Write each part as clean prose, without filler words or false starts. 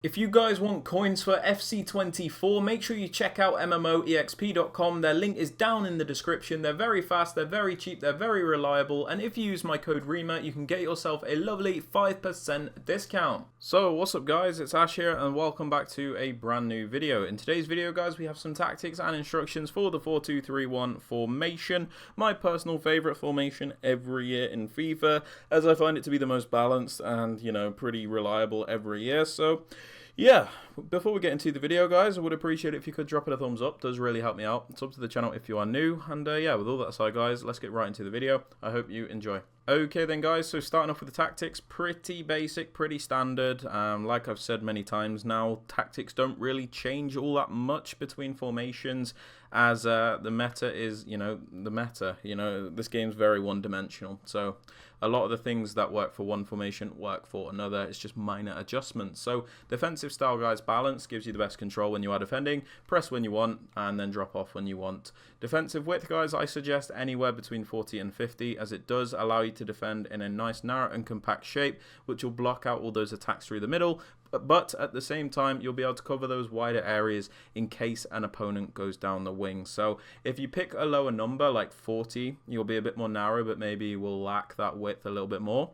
If you guys want coins for FC24, make sure you check out MMOEXP.com. Their link is down in the description. They're very fast, they're very cheap, they're very reliable, and if you use my code Rema, you can get yourself a lovely 5% discount. So, what's up guys, it's Ash here, and welcome back to a brand new video. In today's video guys, we have some tactics and instructions for the 4-2-3-1 formation. My personal favourite formation every year in FIFA, as I find it to be the most balanced and, you know, pretty reliable every year. So, yeah, before we get into the video guys, I would appreciate it if you could drop it a thumbs up. It does really help me out. Sub to the channel if you are new. And yeah, with all that aside guys, let's get right into the video. I hope you enjoy. Okay then guys, so starting off with the tactics, pretty basic, pretty standard. Like I've said many times now, tactics don't really change all that much between formations, as the meta is, the meta. This game's very one-dimensional, so a lot of the things that work for one formation work for another. It's just minor adjustments. So defensive style guys, balance gives you the best control when you are defending, press when you want, and then drop off when you want. Defensive width guys, I suggest anywhere between 40 and 50, as it does allow you to defend in a nice narrow and compact shape, which will block out all those attacks through the middle, but at the same time you'll be able to cover those wider areas in case an opponent goes down the wing. So if you pick a lower number like 40, you'll be a bit more narrow, but maybe you will lack that width a little bit more.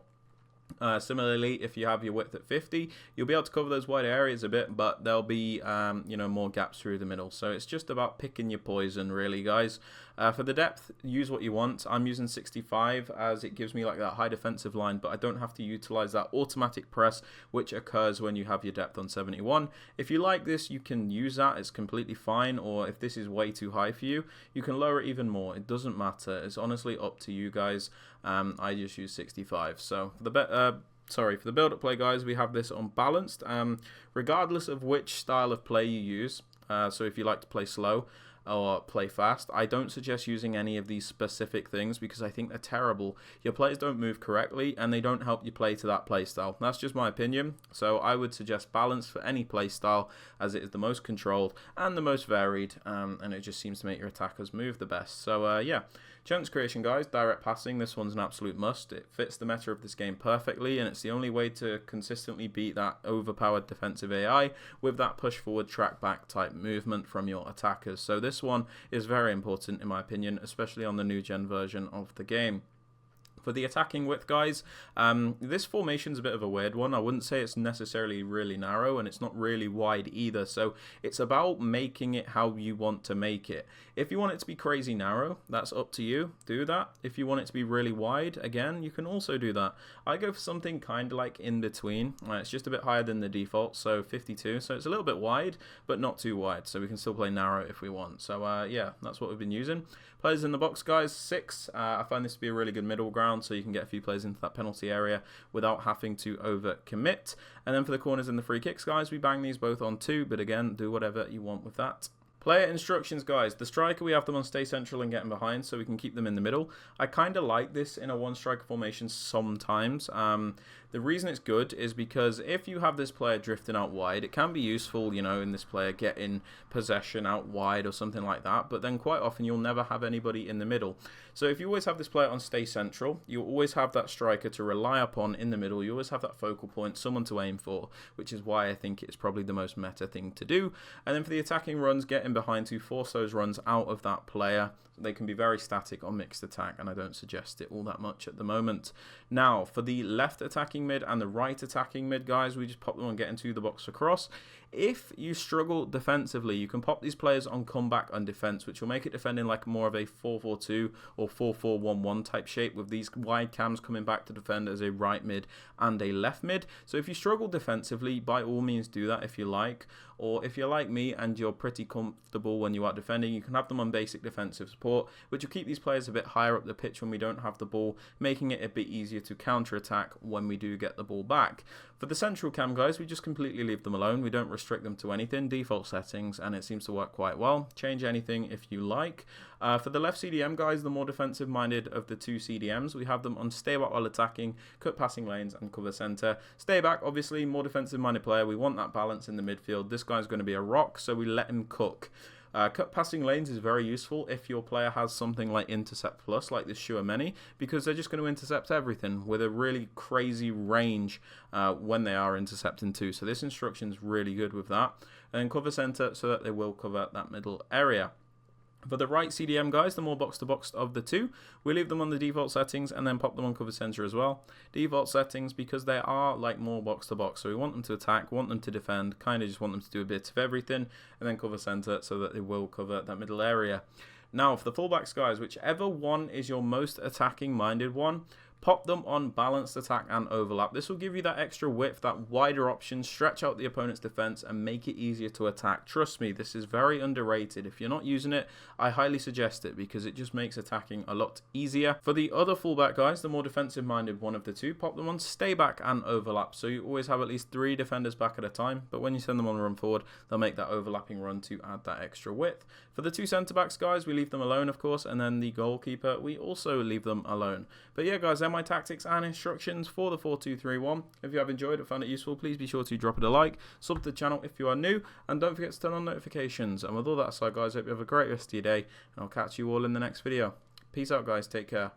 Similarly, if you have your width at 50, you'll be able to cover those wider areas a bit, but there'll be more gaps through the middle. So it's just about picking your poison, really, guys. For the depth, use what you want. I'm using 65 as it gives me like that high defensive line, but I don't have to utilize that automatic press which occurs when you have your depth on 71. If you like this, you can use that. It's completely fine. Or if this is way too high for you, you can lower it even more. It doesn't matter. It's honestly up to you guys. I just use 65. So for the build-up play, guys, we have this unbalanced. Regardless of which style of play you use. So if you like to play slow or play fast, I don't suggest using any of these specific things because I think they're terrible. Your players don't move correctly and they don't help you play to that play style. That's just my opinion. So I would suggest balance for any play style, as it is the most controlled and the most varied, and it just seems to make your attackers move the best. So yeah, chance creation guys, direct passing, this one's an absolute must. It fits the meta of this game perfectly, and it's the only way to consistently beat that overpowered defensive AI with that push forward, track back type movement from your attackers. So this one is very important in my opinion, especially on the new gen version of the game. For the attacking width guys, this formation's a bit of a weird one. I wouldn't say it's necessarily really narrow, and it's not really wide either. So it's about making it how you want to make it. If you want it to be crazy narrow, that's up to you. Do that. If you want it to be really wide, again, you can also do that. I go for something kind of like in between. It's just a bit higher than the default, so 52. So it's a little bit wide, but not too wide. So we can still play narrow if we want. So yeah, that's what we've been using. Players in the box, guys, 6. I find this to be a really good middle ground, so you can get a few players into that penalty area without having to over commit. And then for the corners and the free kicks, guys, we bang these both on 2, but again, do whatever you want with that. Player instructions, guys. The striker, we have them on stay central and getting behind, so we can keep them in the middle. I kind of like this in a one striker formation sometimes. The reason it's good is because if you have this player drifting out wide, it can be useful, in this player getting possession out wide or something like that, but then quite often you'll never have anybody in the middle. So if you always have this player on stay central, you always have that striker to rely upon in the middle. You always have that focal point, someone to aim for, which is why I think it's probably the most meta thing to do. And then for the attacking runs, get in behind to force those runs out of that player. They can be very static on mixed attack, and I don't suggest it all that much at the moment. Now, for the left attacking mid and the right attacking mid, guys, we just pop them on get into the box across. If you struggle defensively, you can pop these players on comeback and defense, which will make it defending like more of a 4-4-2 or 4-4-1-1 type shape, with these wide cams coming back to defend as a right mid and a left mid. So if you struggle defensively, by all means do that if you like. Or if you're like me and you're pretty comfortable when you are defending, you can have them on basic defensive support, which will keep these players a bit higher up the pitch when we don't have the ball, making it a bit easier to counter-attack when we do get the ball back. For the central cam, guys, we just completely leave them alone. We don't restrict them to anything, default settings, and it seems to work quite well. Change anything if you like. For the left CDM, guys, the more defensive-minded of the two CDMs, we have them on stay back while attacking, cut passing lanes, and cover center. Stay back, obviously, more defensive-minded player. We want that balance in the midfield. This guy's going to be a rock, so we let him cook. Cut passing lanes is very useful if your player has something like Intercept Plus, like this Shuameni, because they're just going to intercept everything with a really crazy range when they are intercepting too. So this instruction is really good with that. And then cover center so that they will cover that middle area. For the right CDM guys, the more box-to-box of the two, we leave them on the default settings and then pop them on cover center as well. Default settings because they are like more box-to-box, so we want them to attack, want them to defend, kind of just want them to do a bit of everything, and then cover center so that they will cover that middle area. Now for the fullbacks guys, whichever one is your most attacking-minded one, pop them on balanced attack and overlap. This will give you that extra width, that wider option, stretch out the opponent's defense and make it easier to attack. Trust me, this is very underrated. If you're not using it, I highly suggest it because it just makes attacking a lot easier. For the other fullback guys, the more defensive minded one of the two, pop them on stay back and overlap. So you always have at least 3 defenders back at a time, but when you send them on a run forward, they'll make that overlapping run to add that extra width. For the 2 centre backs guys, we leave them alone of course, and then the goalkeeper, we also leave them alone. But yeah guys, they're my tactics and instructions for the 4-2-3-1. If you have enjoyed or found it useful, please be sure to drop it a like, sub to the channel if you are new, and don't forget to turn on notifications. And with all that aside guys, I hope you have a great rest of your day, and I'll catch you all in the next video. Peace out guys, take care.